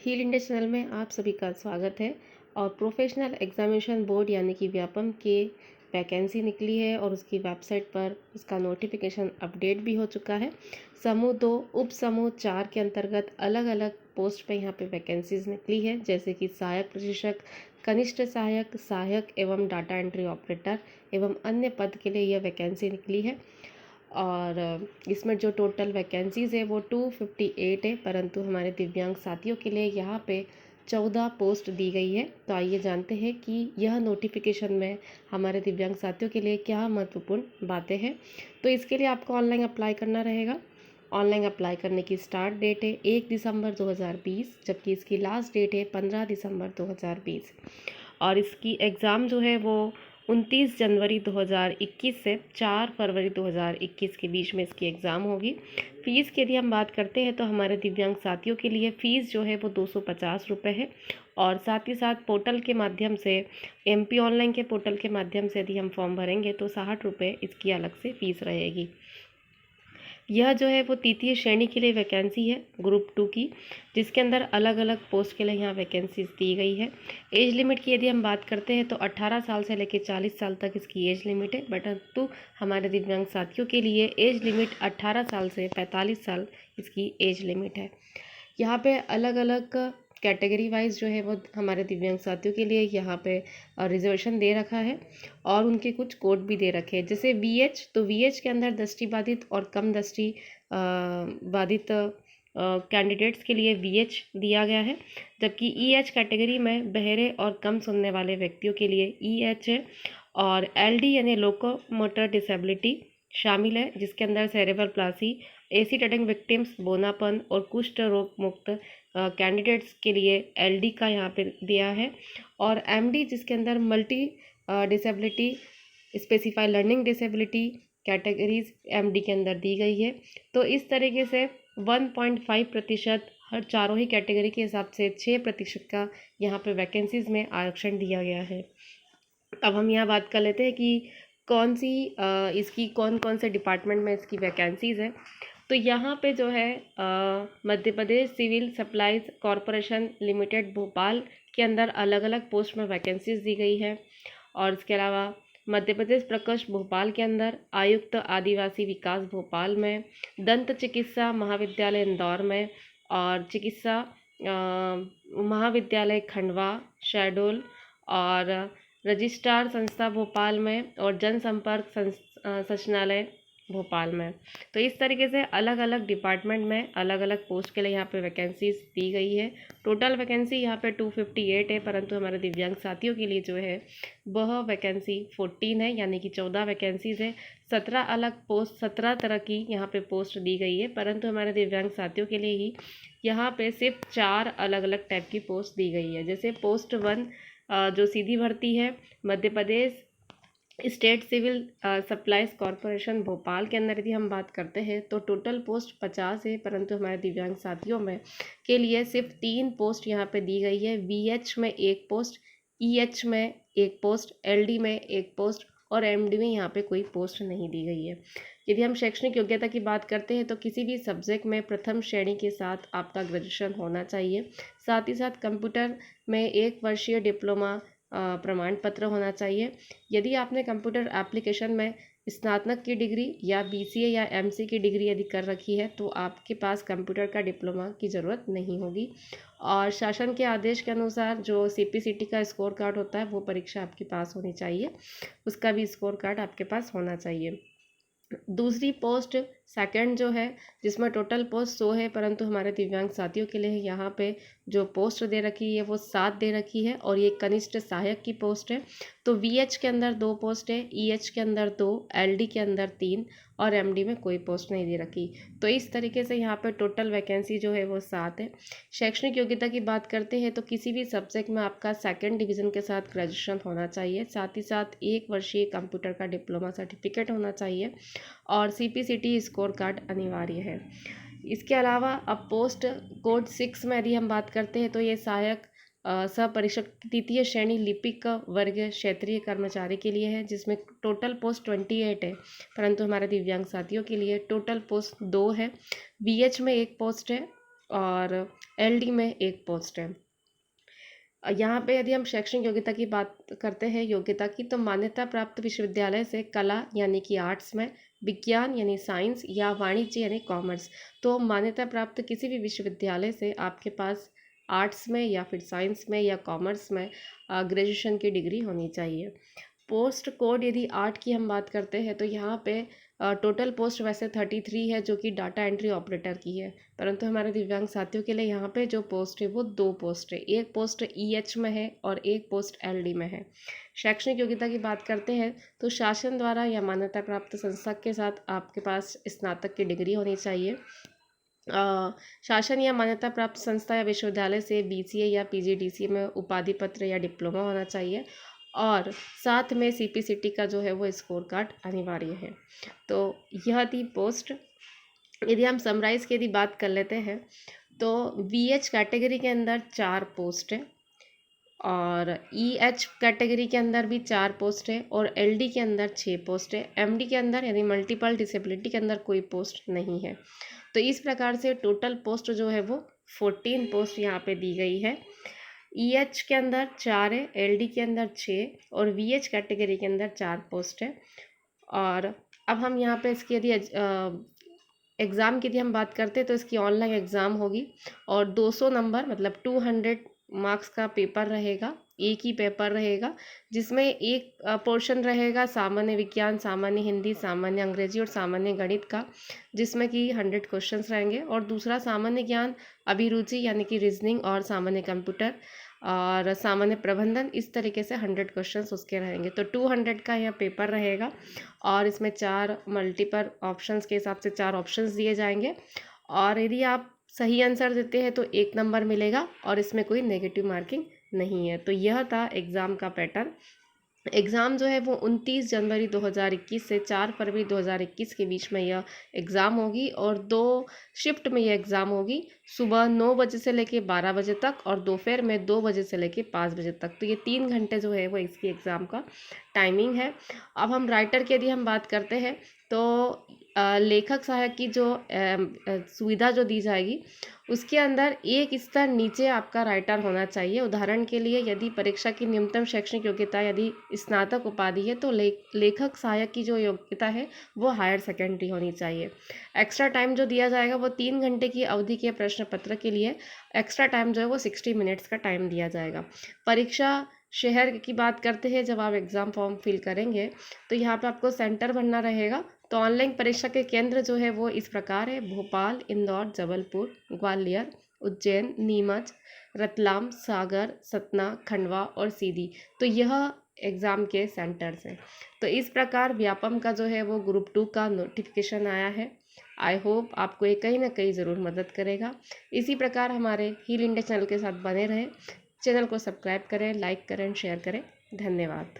Heal India channel में आप सभी का स्वागत है। और प्रोफेशनल एग्जामिनेशन बोर्ड यानी कि व्यापम के वैकेंसी निकली है और उसकी वेबसाइट पर उसका नोटिफिकेशन अपडेट भी हो चुका है। समूह 2 उप समूह 4 के अंतर्गत अलग अलग पोस्ट पे यहाँ पे वैकेंसीज निकली है, जैसे कि सहायक प्रशिक्षक, कनिष्ठ सहायक, सहायक एवं डाटा एंट्री ऑपरेटर एवं अन्य पद के लिए यह वैकेंसी निकली है। और इसमें जो टोटल वैकेंसीज़ है वो 258 है, परंतु हमारे दिव्यांग साथियों के लिए यहाँ पे 14 पोस्ट दी गई है। तो आइए जानते हैं कि यह नोटिफिकेशन में हमारे दिव्यांग साथियों के लिए क्या महत्वपूर्ण बातें हैं। तो इसके लिए आपको ऑनलाइन अप्लाई करना रहेगा। ऑनलाइन अप्लाई करने की स्टार्ट डेट है 1 दिसंबर 2020, जबकि इसकी लास्ट डेट है 15 दिसंबर 2020। और इसकी एग्ज़ाम जो है वो 29 जनवरी 2021 से 4 फरवरी 2021 के बीच में इसकी एग्ज़ाम होगी। फ़ीस की यदि हम बात करते हैं तो हमारे दिव्यांग साथियों के लिए फ़ीस जो है वो 250 रुपये है। और साथ ही साथ पोर्टल के माध्यम से, MP ऑनलाइन के पोर्टल के माध्यम से यदि हम फॉर्म भरेंगे तो 60 रुपये इसकी अलग से फ़ीस रहेगी। यह जो है वो तृतीय श्रेणी के लिए वैकेंसी है, ग्रुप 2 की, जिसके अंदर अलग अलग पोस्ट के लिए यहाँ वैकेंसीज दी गई है। एज लिमिट की यदि हम बात करते हैं तो 18 साल से लेकर 40 साल तक इसकी एज लिमिट है, परंतु हमारे दिव्यांग साथियों के लिए एज लिमिट 18 साल से 45 साल इसकी एज लिमिट है। यहाँ पे अलग अलग कैटेगरी वाइज जो है वो हमारे दिव्यांग साथियों के लिए यहाँ पे रिजर्वेशन दे रखा है और उनके कुछ कोड भी दे रखे हैं। जैसे VH, तो VH के अंदर दृष्टि बाधित और कम दृष्टि बाधित कैंडिडेट्स के लिए VH दिया गया है, जबकि EH कैटेगरी में बहरे और कम सुनने वाले व्यक्तियों के लिए EH है। और LD यानी लोकोमोटर डिसेबिलिटी शामिल है, जिसके अंदर cerebral palsy, acid attack victims, बोनापन और कुष्ठ रोग मुक्त कैंडिडेट्स के लिए LD का यहाँ पे दिया है। और MD जिसके अंदर multi disability, specify learning disability categories MD के अंदर दी गई है। तो इस तरीके से 1.5% हर चारों ही कैटेगरी के हिसाब से 6% का यहाँ पे वैकेंसीज में आरक्षण दिया गया है। अब हम यहाँ बात कर लेते हैं कि कौन सी इसकी कौन कौन से डिपार्टमेंट में इसकी वैकेंसीज़ है। तो यहाँ पे जो है Madhya Pradesh civil supplies corporation limited Bhopal के अंदर अलग अलग पोस्ट में वैकेंसीज दी गई है। और इसके अलावा मध्य प्रदेश प्रकोष्ठ भोपाल के अंदर आयुक्त आदिवासी विकास भोपाल में, दंत चिकित्सा महाविद्यालय इंदौर में, और चिकित्सा महाविद्यालय खंडवा शहडोल, और रजिस्ट्रार संस्था भोपाल में, और जनसंपर्क संचालनालय भोपाल में। तो इस तरीके से अलग अलग डिपार्टमेंट में अलग अलग पोस्ट के लिए यहाँ पे वैकेंसीज दी गई है। टोटल वैकेंसी यहाँ पे 258 है, परंतु हमारे दिव्यांग साथियों के लिए जो है वह वैकेंसी 14 है, यानी कि 14 वैकेंसीज है। 17 अलग पोस्ट, 17 तरह की यहाँ पे पोस्ट दी गई है, परंतु हमारे दिव्यांग साथियों के लिए ही यहाँ पे सिर्फ 4 अलग अलग टाइप की पोस्ट दी गई है। जैसे पोस्ट 1 जो सीधी भर्ती है, Madhya Pradesh state civil supplies corporation Bhopal के अंदर यदि हम बात करते हैं तो टोटल पोस्ट 50 है, परंतु हमारे दिव्यांग साथियों में के लिए सिर्फ 3 पोस्ट यहाँ पे दी गई है। VH में 1 पोस्ट, EH में 1 पोस्ट, LD में 1 पोस्ट और MD में यहाँ पे कोई पोस्ट नहीं दी गई है। यदि हम शैक्षणिक योग्यता की बात करते हैं तो किसी भी सब्जेक्ट में प्रथम श्रेणी के साथ आपका ग्रेजुएशन होना चाहिए। साथ ही साथ कंप्यूटर में 1 वर्षीय डिप्लोमा प्रमाण पत्र होना चाहिए। यदि आपने कंप्यूटर एप्लीकेशन में स्नातक की डिग्री या BCA या MC की डिग्री यदि कर रखी है तो आपके पास कंप्यूटर का डिप्लोमा की ज़रूरत नहीं होगी। और शासन के आदेश के अनुसार जो CPCT का स्कोर कार्ड होता है वो परीक्षा आपके पास होनी चाहिए, उसका भी स्कोर कार्ड आपके पास होना चाहिए। दूसरी पोस्ट सेकंड जो है, जिसमें टोटल पोस्ट 100 है, परंतु हमारे दिव्यांग साथियों के लिए यहाँ पे जो पोस्ट दे रखी है वो 7 दे रखी है, और ये कनिष्ठ सहायक की पोस्ट है। तो VH के अंदर 2 पोस्ट है, EH के अंदर 2, LD के अंदर 3 और MD में कोई पोस्ट नहीं दे रखी। तो इस तरीके से यहाँ पे टोटल वैकेंसी जो है वो 7 है। शैक्षणिक योग्यता की बात करते हैं तो किसी भी सब्जेक्ट में आपका 2nd डिवीज़न के साथ ग्रेजुएशन होना चाहिए। साथ ही साथ 1 वर्षीय कंप्यूटर का डिप्लोमा सर्टिफिकेट होना चाहिए और CPCT स्कोर कार्ड अनिवार्य है। इसके अलावा अब पोस्ट कोड 6 में यदि हम बात करते हैं तो ये सहायक सह-परीक्षक तृतीय श्रेणी लिपिक वर्ग क्षेत्रीय कर्मचारी के लिए है, जिसमें टोटल पोस्ट 28 है, परंतु हमारे दिव्यांग साथियों के लिए टोटल पोस्ट 2 है। BH में 1 पोस्ट है और LD में 1 पोस्ट है। यहाँ पे यदि हम शैक्षणिक योग्यता की बात करते हैं योग्यता की, तो मान्यता प्राप्त विश्वविद्यालय से कला यानी कि आर्ट्स में, विज्ञान यानी साइंस या वाणिज्य यानी कॉमर्स। तो मान्यता प्राप्त किसी भी विश्वविद्यालय से आपके पास आर्ट्स में या फिर साइंस में या कॉमर्स में ग्रेजुएशन की डिग्री होनी चाहिए। पोस्ट कोड यदि 8 की हम बात करते हैं तो यहाँ पे टोटल पोस्ट वैसे 33 है जो कि डाटा एंट्री ऑपरेटर की है, परंतु हमारे दिव्यांग साथियों के लिए यहाँ पे जो पोस्ट है वो 2 पोस्ट है। एक पोस्ट EH में है और एक पोस्ट LD में है। शैक्षणिक योग्यता की बात करते हैं तो शासन द्वारा या मान्यता प्राप्त संस्था के साथ आपके पास स्नातक की डिग्री होनी चाहिए। शासन या मान्यता प्राप्त संस्था या विश्वविद्यालय से BCA या PGDCA में उपाधि पत्र या डिप्लोमा होना चाहिए और साथ में CPCT का जो है वो स्कोर कार्ड अनिवार्य है। तो यह थी पोस्ट। यदि हम समराइज़ की यदि बात कर लेते हैं तो VH कैटेगरी के अंदर 4 पोस्ट है और EH कैटेगरी के अंदर भी 4 पोस्ट है और LD के अंदर 6 पोस्ट है। MD के अंदर यानी मल्टीपल डिसेबिलिटी के अंदर कोई पोस्ट नहीं है। तो इस प्रकार से टोटल पोस्ट जो है वो 14 पोस्ट यहाँ पे दी गई है। EH के अंदर 4 है, LD के अंदर 6 और VH कैटेगरी के अंदर 4 पोस्ट है। और अब हम यहाँ पे इसकी यदि एग्ज़ाम की यदि हम बात करते हैं तो इसकी ऑनलाइन एग्ज़ाम होगी और 200 नंबर मतलब 200 मार्क्स का पेपर रहेगा, एक ही पेपर रहेगा जिसमें एक पोर्शन रहेगा सामान्य विज्ञान, सामान्य हिंदी, सामान्य अंग्रेजी और सामान्य गणित का, जिसमें कि 100 क्वेश्चंस रहेंगे और दूसरा सामान्य ज्ञान, अभिरुचि यानी कि रीजनिंग और सामान्य कंप्यूटर और सामान्य प्रबंधन, इस तरीके से 100 क्वेश्चंस उसके रहेंगे। तो 200 का यह पेपर रहेगा और इसमें 4 मल्टीपल ऑप्शंस के हिसाब से 4 ऑप्शंस दिए जाएंगे और यदि आप सही आंसर देते हैं तो 1 नंबर मिलेगा और इसमें कोई नेगेटिव मार्किंग नहीं है। तो यह था एग्ज़ाम का पैटर्न। एग्ज़ाम जो है वो 29 जनवरी 2021 से 4 फरवरी 2021 के बीच में यह एग्ज़ाम होगी और 2 शिफ्ट में यह एग्ज़ाम होगी, सुबह 9 बजे से लेके 12 बजे तक और दोपहर में 2 बजे से लेके 5 बजे तक। तो ये 3 घंटे जो है वो इसकी एग्ज़ाम का टाइमिंग है। अब हम राइटर की यदि हम बात करते हैं तो लेखक सहायक की जो सुविधा जो दी जाएगी उसके अंदर एक स्तर नीचे आपका राइटर होना चाहिए। उदाहरण के लिए यदि परीक्षा की न्यूनतम शैक्षणिक योग्यता यदि स्नातक उपाधि है तो लेखक सहायक की जो योग्यता है वो हायर सेकेंडरी होनी चाहिए। एक्स्ट्रा टाइम जो दिया जाएगा वो 3 घंटे की अवधि के प्रश्न पत्र के लिए एक्स्ट्रा टाइम जो है वो 60 मिनट्स का टाइम दिया जाएगा। परीक्षा शहर की बात करते हैं, जब आप एग्ज़ाम फॉर्म फिल करेंगे तो यहाँ पे आपको सेंटर भरना रहेगा। तो ऑनलाइन परीक्षा के केंद्र जो है वो इस प्रकार है: भोपाल, इंदौर, जबलपुर, ग्वालियर, उज्जैन, नीमच, रतलाम, सागर, सतना, खंडवा और सीधी। तो यह एग्ज़ाम के सेंटर्स हैं। तो इस प्रकार व्यापम का जो है वो ग्रुप 2 का नोटिफिकेशन आया है। आई होप आपको ये कहीं ना कहीं ज़रूर मदद करेगा। इसी प्रकार हमारे हील इंडिया चैनल के साथ बने रहें। चैनल को सब्सक्राइब करें, लाइक करें, शेयर करें। धन्यवाद।